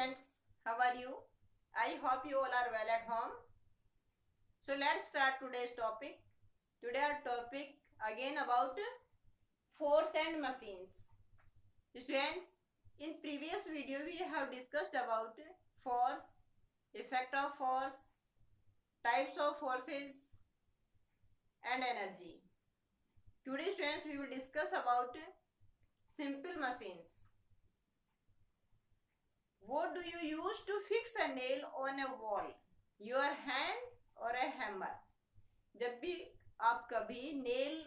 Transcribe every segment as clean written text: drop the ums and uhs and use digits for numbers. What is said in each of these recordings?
students, how are you? I hope you all are well at home. So let's start today's topic. Today our topic again about force and machines. Students, in previous video we have discussed about force, effect of force, types of forces and energy. Today students we will discuss about simple machines. What do you use to fix a nail on a wall? Your hand or a hammer? जब भी आप कभी nail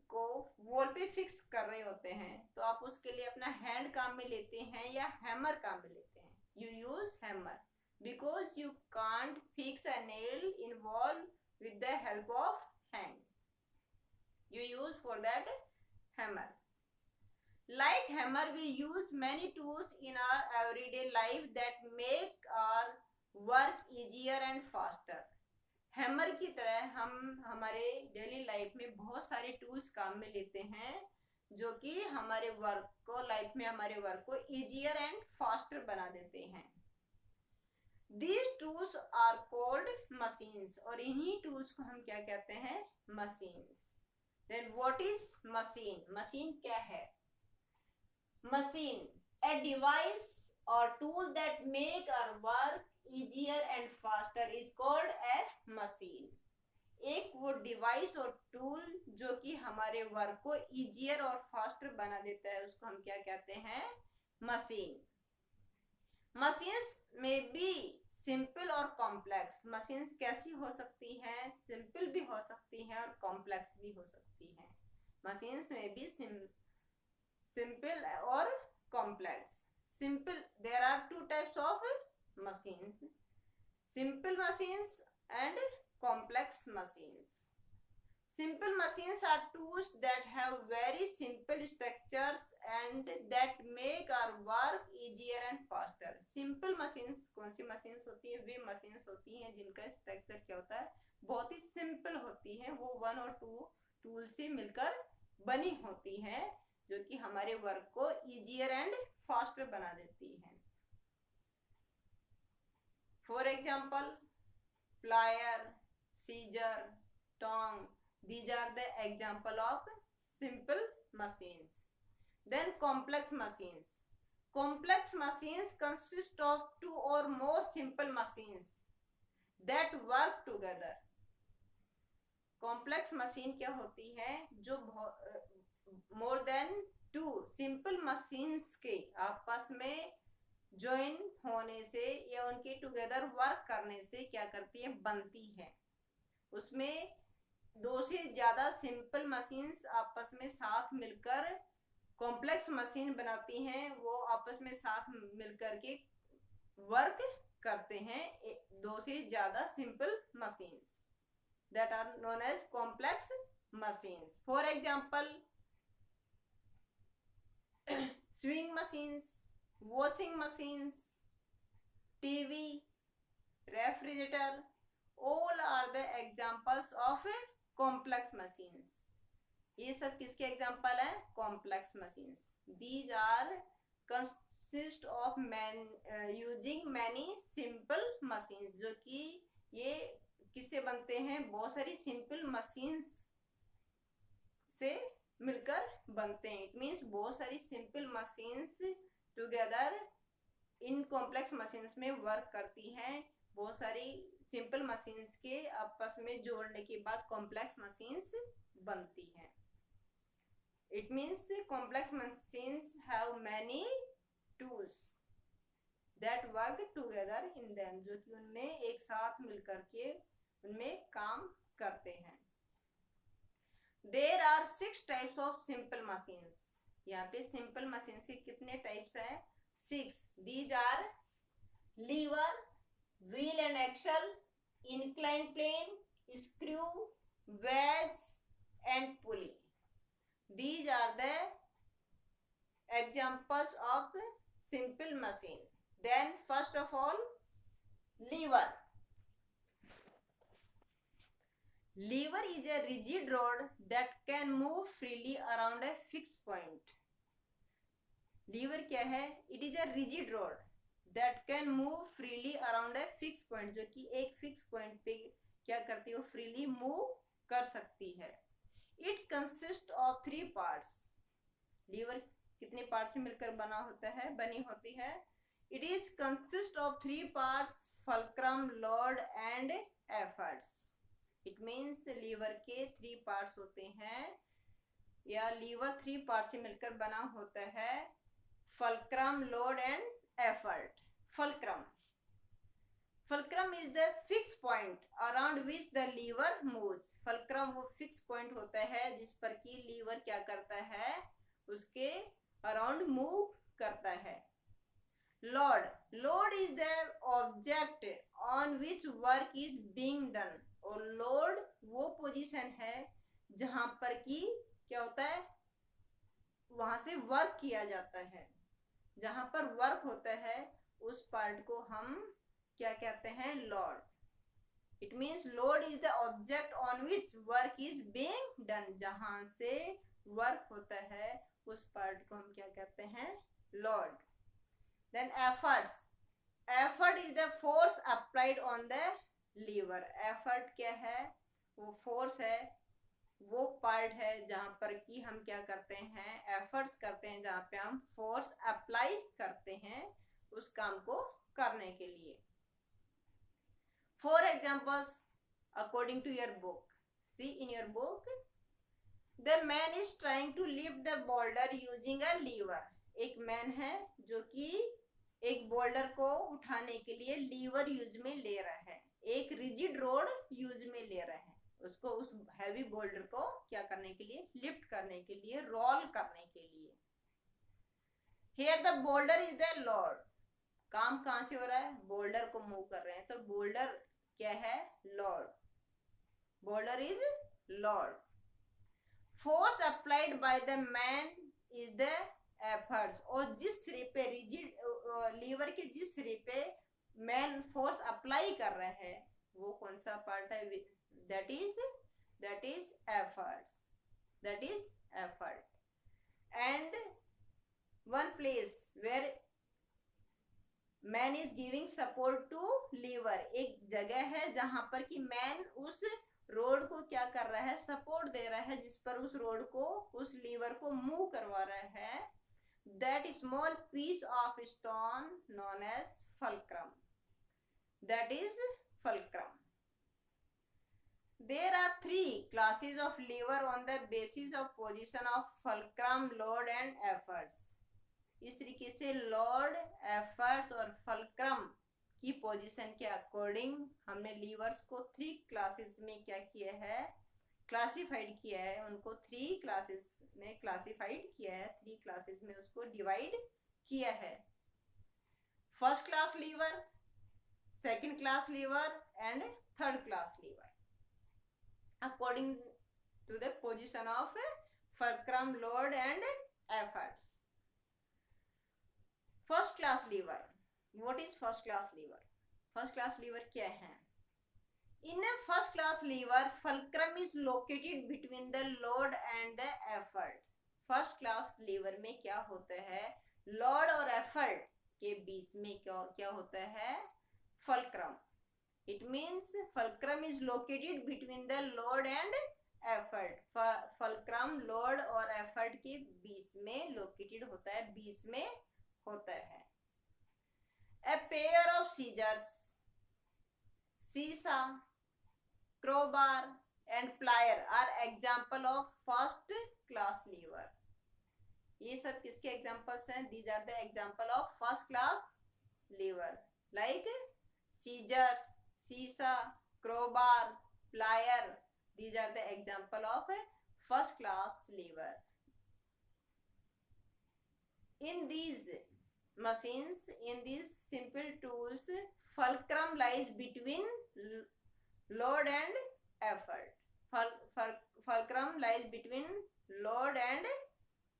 को wall पे fix कर रहे होते हैं तो आप उसके लिए अपना हैंड काम में लेते हैं या हैमर काम में लेते हैं. You use hammer because you can't fix a nail in wall with the help of hand. You use for that hammer. Like hammer, we use many tools in our everyday life that make our work easier and faster. Hammer की तरह हम हमारे daily life में बहुत सारे tools काम में लेते हैं जो कि हमारे वर्क को इजियर एंड फास्टर बना देते हैं. These tools are called machines और इन्हीं टूल्स को हम क्या कहते हैं? Machines. Then what is machine? Machine क्या है? Machine, a device or tool that make our work easier and faster is called a machine. एक वो डिवाइस और टूल जो कि हमारे वर्क को इजियर और फास्टर बना देता है उसको हम क्या कहते हैं? मशीन. मशीन्स में बी सिंपल और कॉम्प्लेक्स. मशीन्स कैसी हो सकती हैं? सिंपल भी हो सकती हैं और कॉम्प्लेक्स भी हो सकती हैं. मशीन्स में भी simple or complex. Simple, there are two types of machines: simple machines and complex machines. Simple machines are tools that have very simple structures and that make our work easier and faster. Simple machines कौन सी machines होती हैं? वे machines होती हैं जिनका structure क्या होता है? बहुत ही सिंपल होती हैं. वो वन और टू टूल से मिलकर बनी होती हैं जो कि हमारे वर्क को इजियर एंड फास्टर बना देती है. For example, plier, scissor, tong, these are the example of simple machines. Then complex machines. Complex machines consist of two or more simple machines that work together. Complex machine क्या होती है? जो more than two simple machines के आपस में join होने से या उनके टुगेदर वर्क करने से क्या करती है? बनती है. उसमें दो से ज्यादा सिंपल मशीन्स आपस में साथ मिलकर कॉम्प्लेक्स मशीन बनाती हैं. वो आपस में साथ मिलकर के वर्क करते हैं. दो से ज्यादा simple machines that are known as complex machines. For example, sewing machines, washing machines, TV, refrigerator, all are the examples of complex machines. ये सब किसके एग्जाम्पल है? Complex machines. These are consist of using many simple machines. जो कि ये किससे बनते हैं? बहुत सारी सिंपल मशीन्स से मिलकर बनते हैं. इट मीन्स बहुत सारी simple machines together in complex machines में वर्क करती हैं. बहुत सारी सिंपल मशीन्स के आपस में जोड़ने के बाद कॉम्प्लेक्स मशीन्स बनती हैं. It means complex machines have many tools that work together in them. जो कि उनमें एक साथ मिलकर के उनमें काम करते हैं. There are 6 types of simple machines. यहाँ पे सिंपल मशीन्स के कितने टाइप्स हैं? 6. These are lever, wheel and axle, inclined plane, screw, wedge and pulley. These are the examples of simple machine. Then first of all, lever. Lever is a rigid rod that can move freely around a fixed point. Lever क्या है? It is a rigid rod that can freely around a fix point, जो कि एक fix point पे क्या करती है, वो फ्रीली मूव कर सकती है। It consist of 3 parts. Lever कितने पार्ट से मिलकर बनी होती है? It is consist of 3 parts, fulcrum, load and efforts. It means lever के 3 पार्ट्स होते हैं, या लीवर 3 पार्ट से मिलकर बना होता है, fulcrum, load and effort. Fulcrum is the fix point around which the lever moves. Fulcrum वो फिक्स पॉइंट होता है जिस पर कि लीवर क्या करता है, उसके अराउंड मूव करता है। Lord is the object on which work is being done. और लॉर्ड वो पोजीशन है जहां पर कि क्या होता है, वहां से वर्क किया जाता है। जहां पर वर्क होता है उस पार्ट को हम क्या कहते हैं, Lord. It means Lord is the object on which work is being done. जहां से वर्क होता है उस पार्ट को हम क्या कहते हैं, load. Then effort is the force applied on the lever. Effort क्या है, वो फोर्स है, वो पार्ट है जहां पर कि हम क्या करते हैं, एफर्ट्स करते हैं, जहां पे हम फोर्स अप्लाई करते हैं उस काम को करने के लिए। For examples according to your book, see in your book, the man is trying to lift the boulder using a lever. एक मैन है जो कि एक बोल्डर को उठाने के लिए लीवर यूज में ले रहा है, एक रिजिड रोड यूज में ले रहा है, उसको उस हैवी बोल्डर को क्या करने के लिए, लिफ्ट करने के लिए, रोल करने के लिए। Here the boulder is the Lord. काम कहां से हो रहा है, बोल्डर को मूव कर रहे हैं, तो बोल्डर क्या है, Lord. Boulder is Lord. Force applied by the man is the efforts. और जिस सिरे पे रिजिड लीवर के जिस सिरे पे मैन फोर्स अप्लाई कर रहा है वो कौन सा पार्ट है, that is effort. And one place where man is giving support to lever, एक जगह है जहां पर कि मैन उस रोड को क्या कर रहा है, सपोर्ट दे रहा है, जिस पर उस रोड को, उस लीवर को मूव करवा रहा है। that small piece of stone known as fulcrum, that is fulcrum. There are 3 classes of lever on the basis of position of fulcrum, lord and efforts. इस तरीके से लॉर्ड, एफर्ट्स और फल्क्रम की position के according हमने levers को 3 classes में क्या किया है, क्लासिफाइड किया है। उनको 3 क्लासेस में क्लासिफाइड किया है, 3 क्लासेस में उसको डिवाइड किया है। First class lever, second class liver and third class liver according to the position of fulcrum, lord and efforts. First class lever. What is first class lever? First class lever क्या है? In a first class lever, fulcrum is located between the load and the effort. First class lever में क्या होता है, load और effort के बीच में क्या होता है, fulcrum. It means fulcrum is located between the load and effort. fulcrum load और effort के बीच में located होता है, बीच में होता है। A pair of scissors, सीसा, crowbar and plier are example of first class lever. ये सब किसके examples हैं? These are the example of first class lever, like scissors, सीसा, crowbar, plier. These are the example of first class lever. In these machines, in these simple tools, fulcrum lies between load and effort. fulcrum lies between load and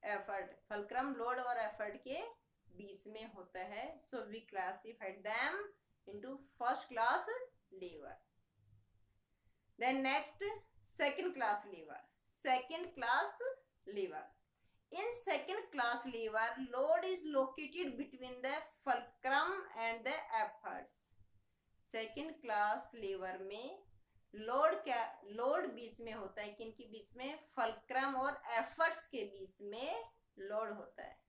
effort. fulcrum load और effort के बीच में होता है. So we classified them into first class lever. Then next, second class lever. Second class lever. In second class lever, load is located between the fulcrum and the effort. Class lever में load बीच में होता है, किन के बीच में? Fulcrum और efforts के बीच में लोड होता है।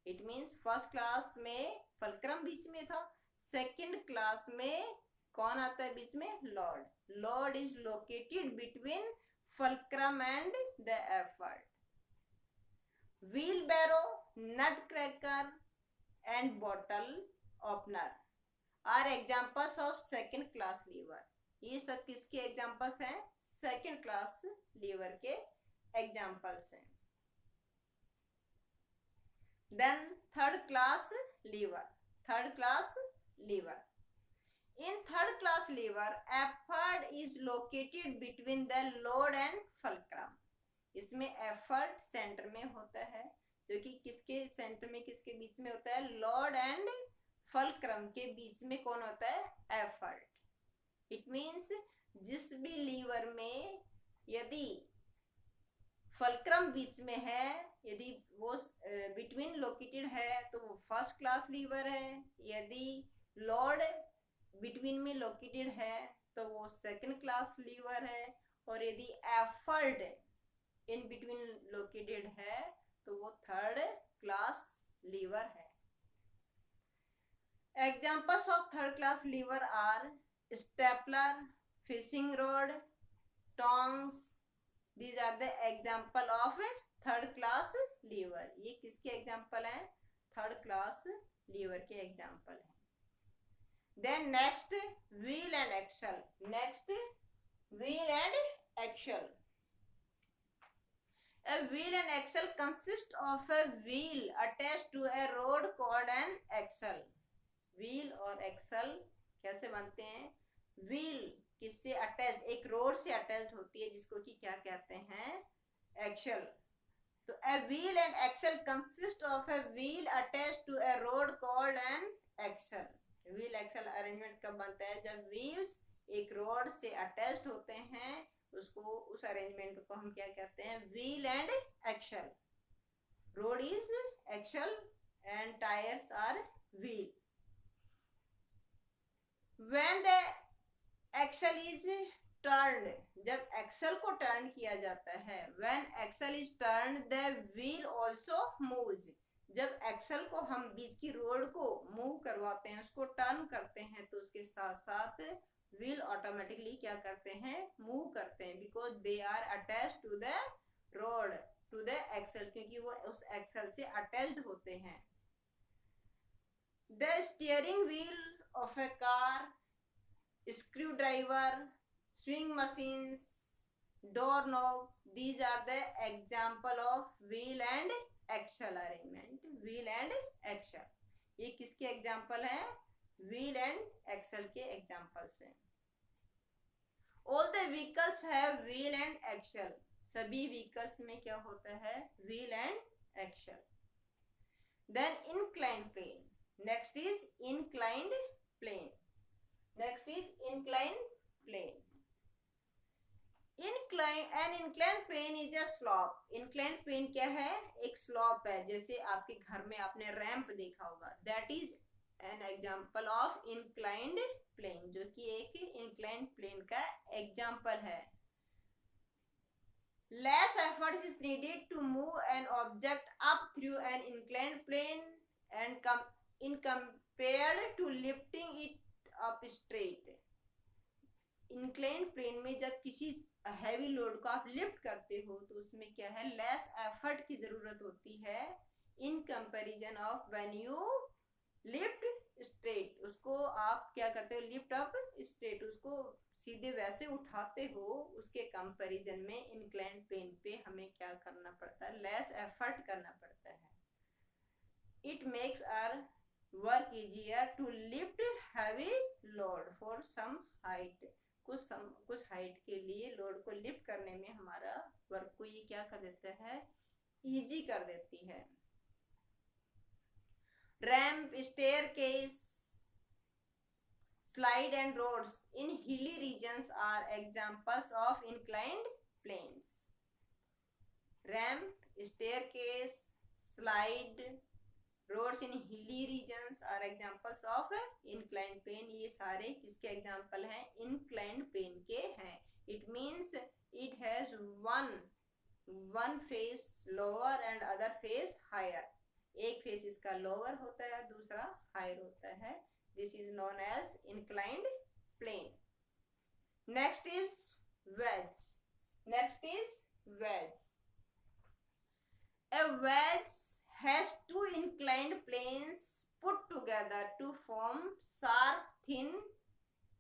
इट मीन्स फर्स्ट क्लास में फल्क्रम बीच में था, सेकंड क्लास में कौन आता है बीच में? Load is located between fulcrum and the effort. Wheelbarrow, nutcracker and bottle opener are examples of second class lever. ये सब किसके एग्जाम्पल्स हैं? सेकंड क्लास लीवर के एग्जाम्पल्स हैं। Then third class lever. In third class liver, effort is located between the load and fulcrum. इसमें effort centre में होता है, जो कि किसके सेंटर में, किसके बीच में होता है? लोड एंड फल्क्रम के बीच में कौन होता है? effort. It means जिस भी लीवर में यदि फल्क्रम बीच में है, यदि वो बिटवीन लोकेटेड है तो वो फर्स्ट क्लास लीवर है, यदि लोड बिटवीन में लोकेटेड है तो वो सेकंड क्लास लीवर है, और यदि एफर्ट इन बिटवीन लोकेटेड है तो वो थर्ड क्लास लीवर है। Examples of third class lever are stapler, fishing rod, tongs. These are the example of third class lever. ये किसके एग्जाम्पल हैं? थर्ड क्लास लीवर के एग्जाम्पल हैं। Then next, wheel and axle. A wheel and axle consist of a wheel attached to a rod called an axle. Wheel और axle कैसे बनते हैं? Wheel किससे अटैच? एक रोड से अटैच होती है, जिसको कि क्या कहते हैं? एक्सल। तो a wheel and axle consist of a wheel attached to a rod called an axle. Wheel axle arrangement कब बनता है? जब व्हील्स एक रोड से अटैच्ड होते हैं, उसको उस अरेंजमेंट को हम क्या कहते हैं? Wheel and axle. Rod is axle and tyres are wheel. When the axle is turned, जब एक्सल को टर्न किया जाता है, when axle is turned the wheel also moves. जब एक्सल को हम बीच की रोड को मूव करवाते हैं, उसको टर्न करते हैं, तो उसके साथ साथ व्हील ऑटोमेटिकली क्या करते हैं? मूव करते हैं, because they are attached to the rod, to the axle, क्योंकि वो उस एक्सल से अटैच्ड होते हैं। The steering wheel of a car, screwdriver, swing machines, doorknob, these are the example of wheel and axle arrangement. Wheel and axle, ये किसके example हैं? Wheel and axle के एग्जाम्पल्स हैं। All the vehicles have wheel and axle. सभी vehicles में क्या होता है? Wheel and axle. Then inclined plane. Next is inclined plane. An inclined plane is a slope. Inclined plane क्या है? एक स्लॉप है। जैसे आपके घर में आपने रैंप देखा होगा, that is an example of inclined plane, जो कि एक inclined plane का एग्जाम्पल है। Less effort is needed to move an object up through an inclined plane and in compared to lifting it up straight. Inclined plane में जब किसी heavy load को आप लिफ्ट करते हो, तो उसमें क्या है? लेस एफर्ट की जरूरत होती है in comparison of when you lift straight. उसको आप क्या करते हो? लिफ्ट अप स्ट्रेट, उसको सीधे वैसे उठाते हो, उसके कंपैरिजन में इंक्लाइंड प्लेन पे हमें क्या करना पड़ता है? लेस एफर्ट करना पड़ता है। It makes our work easier to lift heavy load for some height. कुछ हाइट के लिए लोड को लिफ्ट करने में हमारा वर्क को ये क्या कर देता है? इजी कर देती है। Ramp, staircase, slide and roads in hilly regions are examples of inclined planes. Ramp, staircase, slide, roads in hilly regions are examples of inclined plane. ये सारे किसके एग्जांपल हैं? इंक्लाइंड प्लेन के हैं। It means it has one face lower and other face higher. एक face इसका lower होता है, दूसरा हायर होता है। This is known as inclined plane. Next is wedge. Next is wedge. A wedge has two inclined planes put together to form sharp thin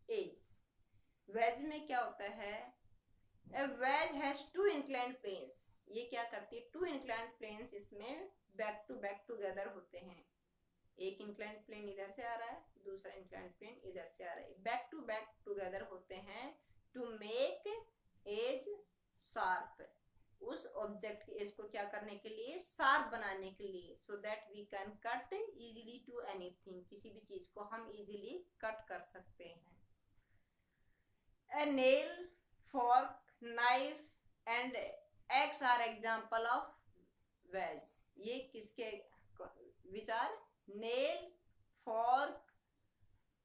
edge. wedge में क्या होता है? A wedge has two inclined planes. ये क्या करती है? two inclined planes इसमें back to back together होते हैं। एक inclined plane इधर से आ रहा है, दूसरा inclined plane इधर से आ रहा है। back to back together होते हैं to make edge sharp. उस ऑब्जेक्ट की एज को क्या करने के लिए? शार्प बनाने के लिए। so that we can cut easily to anything. किसी भी चीज को हम easily कट कर सकते हैं। A nail, fork, knife and axe are example of wedge. ये किसके? which are nail, fork,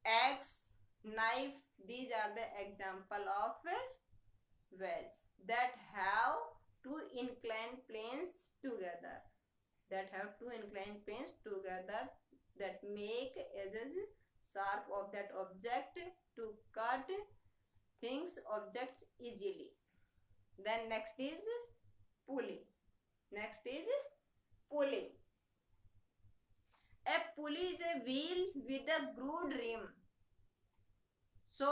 axe, knife. These are the example of wedge that have two inclined planes together. That have two inclined planes together that make edges sharp of that object to cut things, objects easily. Then next is pulley. Next is pulley. A pulley is a wheel with a grooved rim so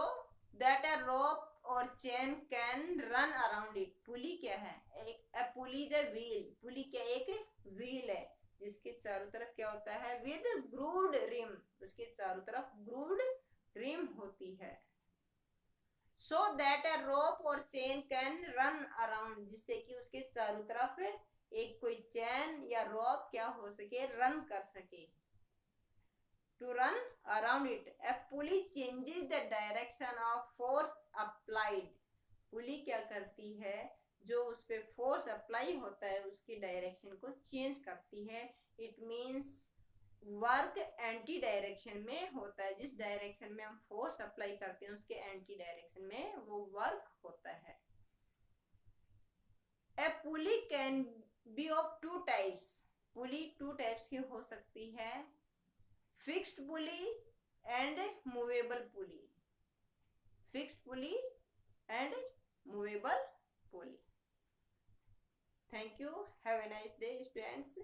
that a rope और chain can run around it. Pulley क्या है? एक pulley is a wheel. पुली क्या? एक wheel है जिसके चारों तरफ क्या होता है? With grooved rim. उसके चारों तरफ ग्रूव्ड रिम होती है। सो दैट अ रोप और चेन कैन रन अराउंड, जिससे कि उसके चारों तरफ एक कोई चैन या रोप क्या हो सके? रन कर सके। To run around it. A pulley changes the direction of force applied. पुली क्या करती है? जो उस पे फोर्स अप्लाई होता है उसकी डायरेक्शन को चेंज करती है। It means work anti direction में होता है। जिस डायरेक्शन में हम फोर्स अप्लाई करते हैं उसके एंटी डायरेक्शन में वो वर्क होता है। A pulley can be of two types. Pulley two types की हो सकती है, fixed pulley and movable pulley. Fixed pulley and movable pulley. Thank you. Have a nice day, students.